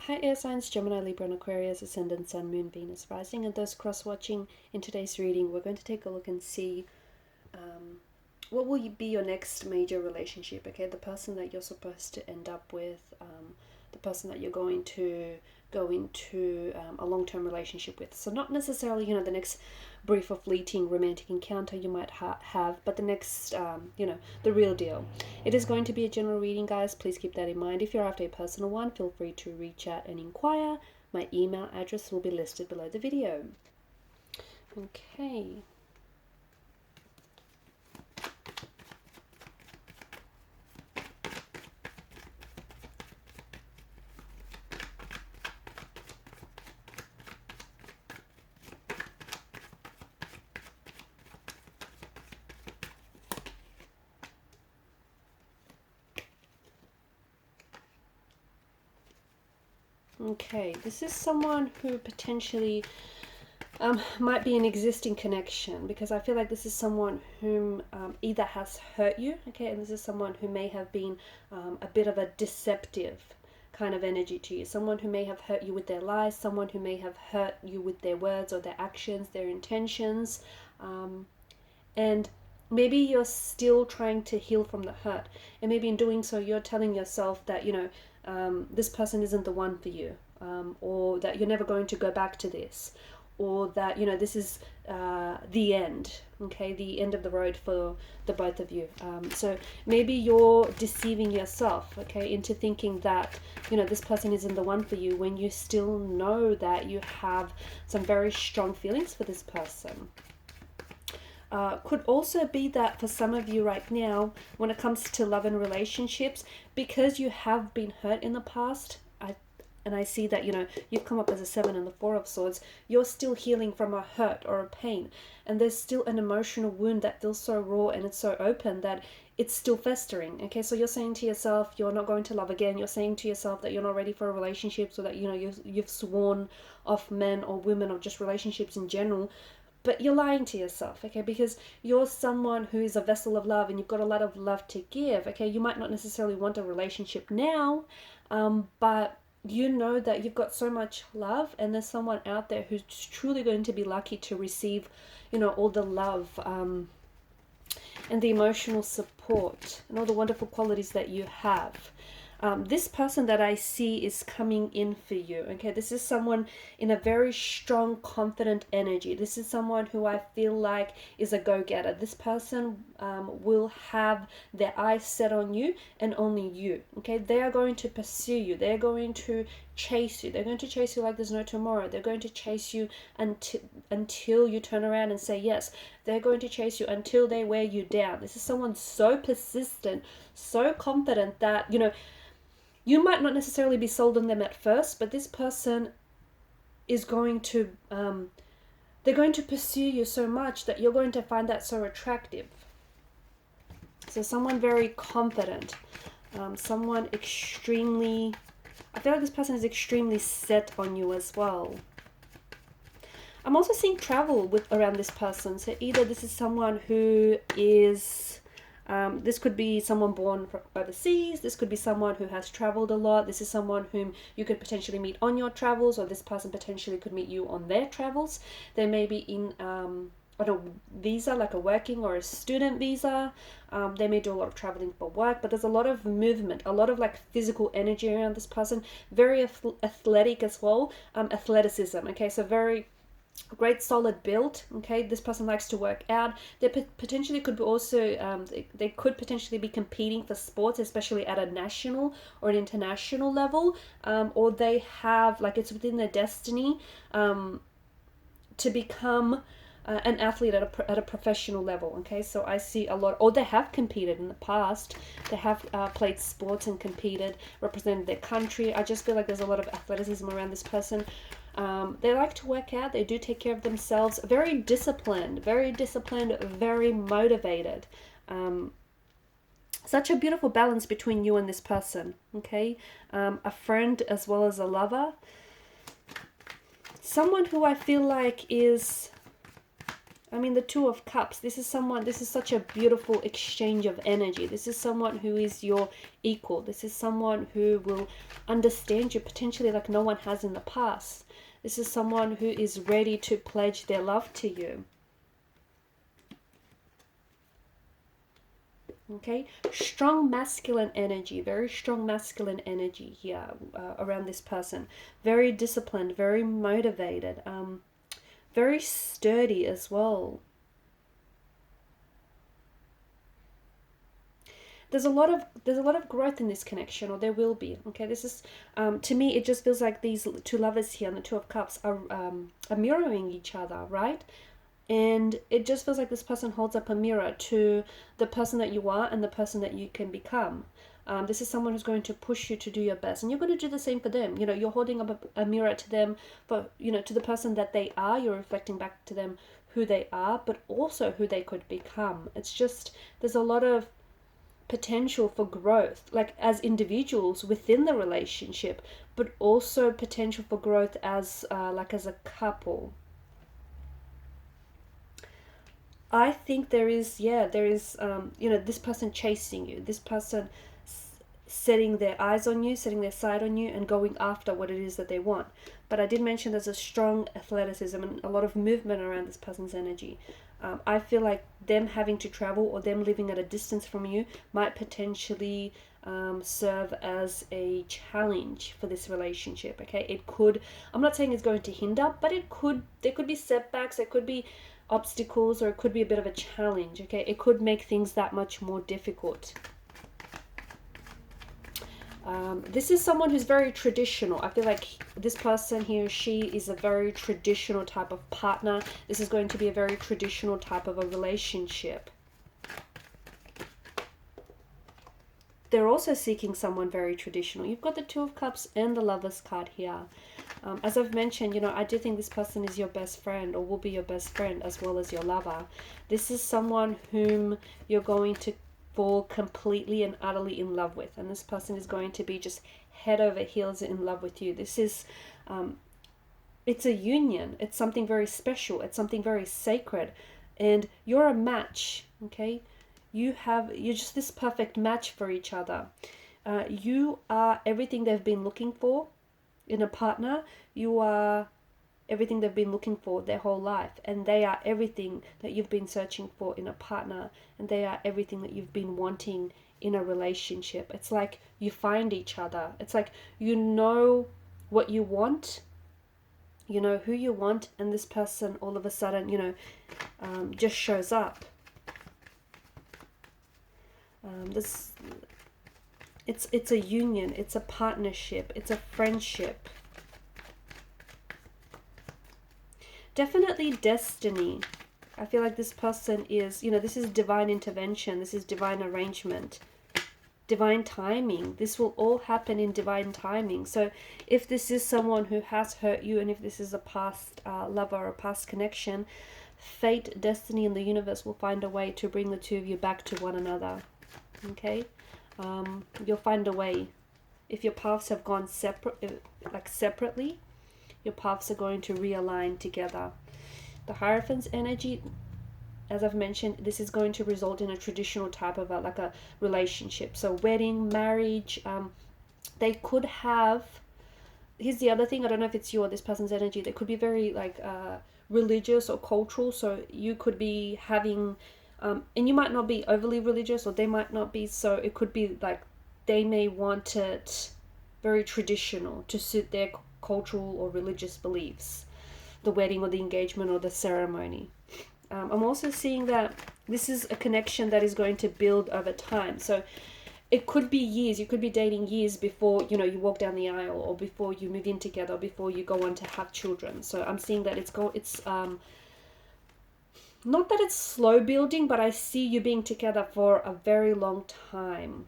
Hi air signs, Gemini, Libra and Aquarius, Ascendant, Sun, Moon, Venus, Rising, and those cross-watching. In today's reading, we're going to take a look and see what will be your next major relationship, okay? The person that you're supposed to end up with, the person that you're going to go into a long-term relationship with. So not necessarily, the next brief or fleeting romantic encounter you might have, but the next, the real deal. It is going to be a general reading, guys. Please keep that in mind. If you're after a personal one, feel free to reach out and inquire. My email address will be listed below the video. Okay. Okay, this is someone who potentially might be an existing connection, because I feel like this is someone whom either has hurt you, okay, and this is someone who may have been a bit of a deceptive kind of energy to you. Someone who may have hurt you with their lies, someone who may have hurt you with their words or their actions, their intentions, and maybe you're still trying to heal from the hurt, and maybe in doing so you're telling yourself that this person isn't the one for you, or that you're never going to go back to this, or that this is the end, okay, the end of the road for the both of you. So maybe you're deceiving yourself, okay, into thinking that this person isn't the one for you, when you still know that you have some very strong feelings for this person. Could also be that for some of you right now, when it comes to love and relationships, because you have been hurt in the past, I see that you've come up as a 7 and the 4 of Swords, you're still healing from a hurt or a pain, and there's still an emotional wound that feels so raw and it's so open that it's still festering. Okay, so you're saying to yourself you're not going to love again, you're saying to yourself that you're not ready for a relationship, so that you've sworn off men or women or just relationships in general. But you're lying to yourself, okay, because you're someone who is a vessel of love and you've got a lot of love to give, okay. You might not necessarily want a relationship now, but you know that you've got so much love, and there's someone out there who's truly going to be lucky to receive, all the love and the emotional support and all the wonderful qualities that you have. This person that I see is coming in for you, okay? This is someone in a very strong, confident energy. This is someone who I feel like is a go-getter. This person will have their eyes set on you and only you, okay? They are going to pursue you. They're going to chase you. They're going to chase you like there's no tomorrow. They're going to chase you until you turn around and say yes. They're going to chase you until they wear you down. This is someone so persistent, so confident that, you might not necessarily be sold on them at first, but this person is going to, they're going to pursue you so much that you're going to find that so attractive. So someone very confident, someone extremely, I feel like this person is extremely set on you as well. I'm also seeing travel around this person. So either this is someone who is... this could be someone born overseas. This could be someone who has traveled a lot. This is someone whom you could potentially meet on your travels, or this person potentially could meet you on their travels. They may be in on a visa, like a working or a student visa. They may do a lot of traveling for work, but there's a lot of movement, a lot of like physical energy around this person. Very athletic as well, athleticism. Okay, so very great solid build, okay. This person likes to work out. They potentially could be also they could potentially be competing for sports, especially at a national or an international level, or they have, like, it's within their destiny to become an athlete at a professional level, okay. So I see a lot, or they have competed in the past. They have played sports and competed, represented their country. I just feel like there's a lot of athleticism around this person. They like to work out. They do take care of themselves. Very disciplined, very motivated. Such a beautiful balance between you and this person, okay? A friend as well as a lover. Someone who I feel like is I mean, the Two of Cups, this is someone, this is such a beautiful exchange of energy. This is someone who is your equal. This is someone who will understand you potentially like no one has in the past. This is someone who is ready to pledge their love to you. Okay, strong masculine energy, very strong masculine energy here around this person. Very disciplined, very motivated, very sturdy as well. There's a lot of growth in this connection, or there will be. Okay, this is to me, it just feels like these two lovers here and the Two of Cups are mirroring each other, right? And it just feels like this person holds up a mirror to the person that you are and the person that you can become. This is someone who's going to push you to do your best, and you're going to do the same for them. You know, you're holding up a mirror to them, but you know, to the person that they are, you're reflecting back to them who they are, but also who they could become. It's just, there's a lot of potential for growth, like as individuals within the relationship, but also potential for growth as like as a couple. I think there is, you know, this person chasing you, this person setting their eyes on you, setting their sight on you, and going after what it is that they want. But I did mention there's a strong athleticism and a lot of movement around this person's energy. I feel like them having to travel or them living at a distance from you might potentially serve as a challenge for this relationship. Okay, it could, I'm not saying it's going to hinder, but there could be setbacks, there could be obstacles, or it could be a bit of a challenge. Okay, it could make things that much more difficult. This is someone who's very traditional. I feel like this person, he or she, is a very traditional type of partner. This is going to be a very traditional type of a relationship. They're also seeking someone very traditional. You've got the Two of Cups and the Lovers card here. As I've mentioned, you know, I do think this person is your best friend, or will be your best friend, as well as your lover. This is someone whom you're going to fall completely and utterly in love with, and this person is going to be just head over heels in love with you. This is it's a union. It's something very special. It's something very sacred, and you're a match. Okay, you're just this perfect match for each other. You are everything they've been looking for in a partner. You are everything they've been looking for their whole life, and they are everything that you've been searching for in a partner, and they are everything that you've been wanting in a relationship. It's like you find each other. It's like you know what you want, you know who you want, and this person all of a sudden, you know, just shows up. It's a union, it's a partnership, it's a friendship. Definitely destiny. I feel like this person is, you know, this is divine intervention, this is divine arrangement, divine timing. This will all happen in divine timing. So if this is someone who has hurt you, and if this is a past lover or a past connection, fate, destiny, and the universe will find a way to bring the two of you back to one another. Okay? You'll find a way. If your paths have gone separately, your paths are going to realign together. The Hierophant's energy, as I've mentioned, this is going to result in a traditional type of a relationship. So wedding, marriage, they could have, here's the other thing, I don't know if it's you or this person's energy, they could be very religious or cultural. So you could be having, and you might not be overly religious, or they might not be, so it could be like they may want it very traditional to suit their cultural or religious beliefs, the wedding or the engagement or the ceremony. I'm also seeing that this is a connection that is going to build over time. So it could be years, you could be dating years before, you know, you walk down the aisle, or before you move in together, or before you go on to have children. So I'm seeing that it's not that it's slow building, but I see you being together for a very long time.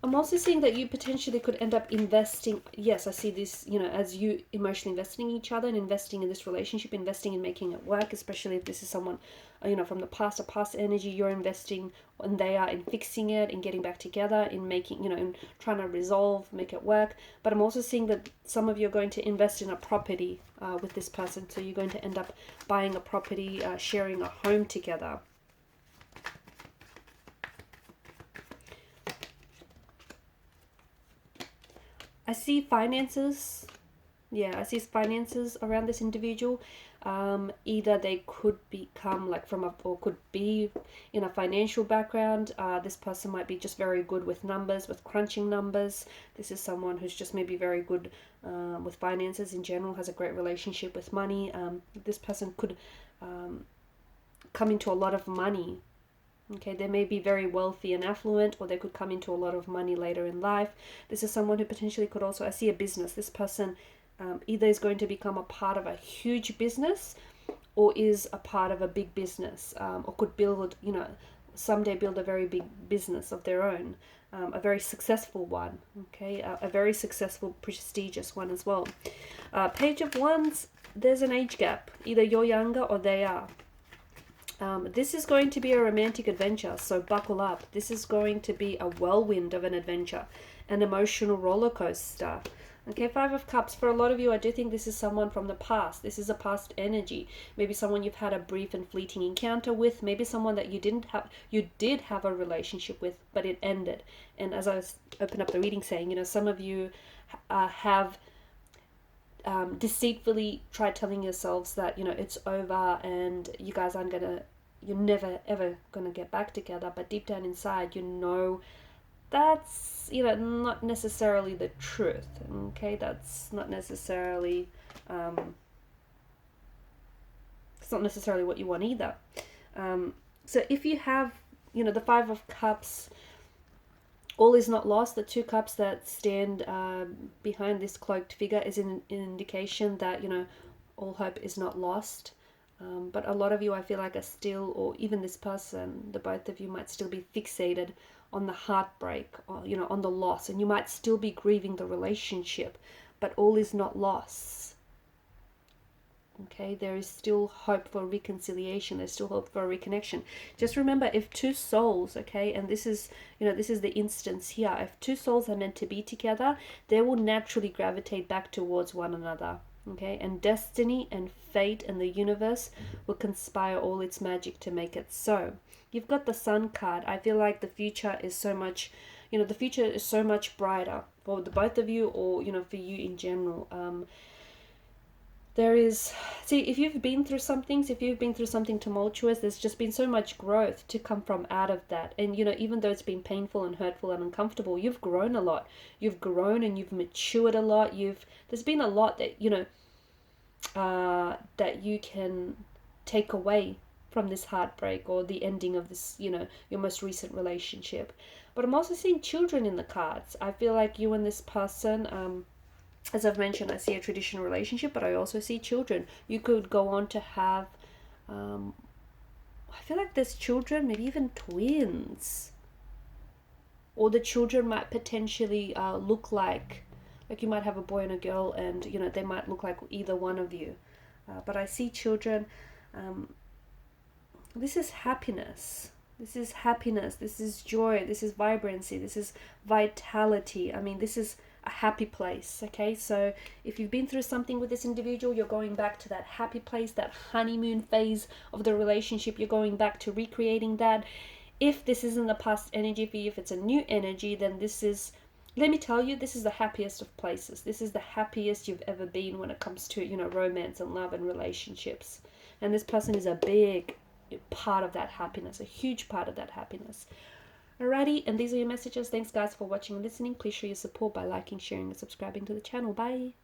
I'm also seeing that you potentially could end up investing. Yes, I see this, you know, as you emotionally investing in each other and investing in this relationship, investing in making it work, especially if this is someone, you know, from the past, a past energy. You're investing and they are in fixing it, in getting back together, in making, you know, in trying to resolve, make it work. But I'm also seeing that some of you are going to invest in a property with this person. So you're going to end up buying a property, sharing a home together. I see finances. Yeah, I see finances around this individual. Either they could become like from a, or could be in a financial background. This person might be just very good with numbers, with crunching numbers. This is someone who's just maybe very good with finances in general, has a great relationship with money. This person could come into a lot of money. Okay, they may be very wealthy and affluent, or they could come into a lot of money later in life. This is someone who potentially could also, I see a business. This person either is going to become a part of a huge business or is a part of a big business, or could build, you know, someday build a very big business of their own, a very successful one, okay, a very successful, prestigious one as well. Page of Wands, there's an age gap. Either you're younger or they are. This is going to be a romantic adventure, so buckle up. This is going to be a whirlwind of an adventure, an emotional roller coaster. Okay, Five of Cups. For a lot of you, I do think this is someone from the past. This is a past energy. Maybe someone you've had a brief and fleeting encounter with. Maybe someone that you did have a relationship with, but it ended. And as I was open up the reading saying, you know, some of you have deceitfully tried telling yourselves that, you know, it's over and you guys aren't gonna, you're never ever gonna get back together. But deep down inside, you know, that's, you know, not necessarily the truth. Okay, that's not necessarily it's not necessarily what you want either. So if you have, you know, the Five of Cups, all is not lost. The two cups that stand behind this cloaked figure is an indication that, you know, all hope is not lost. But a lot of you, I feel like, are still, or even this person, the both of you might still be fixated on the heartbreak, or, you know, on the loss, and you might still be grieving the relationship, but all is not lost. Okay, there is still hope for reconciliation. There's still hope for a reconnection. Just remember, if two souls, okay, and this is, you know, this is the instance here, if two souls are meant to be together, they will naturally gravitate back towards one another. Okay, and destiny and fate and the universe will conspire all its magic to make it so. You've got the Sun card. I feel like the future is so much, you know, the future is so much brighter for the both of you, or, you know, for you in general. There is, see, if you've been through some things, if you've been through something tumultuous, there's just been so much growth to come from out of that. And, you know, even though it's been painful and hurtful and uncomfortable, you've grown a lot. You've grown and you've matured a lot. There's been a lot that, you know, that you can take away from this heartbreak or the ending of this, you know, your most recent relationship. But I'm also seeing children in the cards. I feel like you and this person, as I've mentioned, I see a traditional relationship, but I also see children. You could go on to have, I feel like there's children, maybe even twins. Or the children might potentially look like you might have a boy and a girl, and, you know, they might look like either one of you. But I see children. This is happiness. This is happiness. This is joy. This is vibrancy. This is vitality. I mean, this is a happy place. Okay, so if you've been through something with this individual, you're going back to that happy place, that honeymoon phase of the relationship. You're going back to recreating that. If this isn't the past energy for you, if it's a new energy, then this is, let me tell you, this is the happiest of places. This is the happiest you've ever been when it comes to, you know, romance and love and relationships. And this person is a big part of that happiness, a huge part of that happiness. Alrighty, and these are your messages. Thanks guys for watching and listening. Please show your support by liking, sharing and subscribing to the channel. Bye.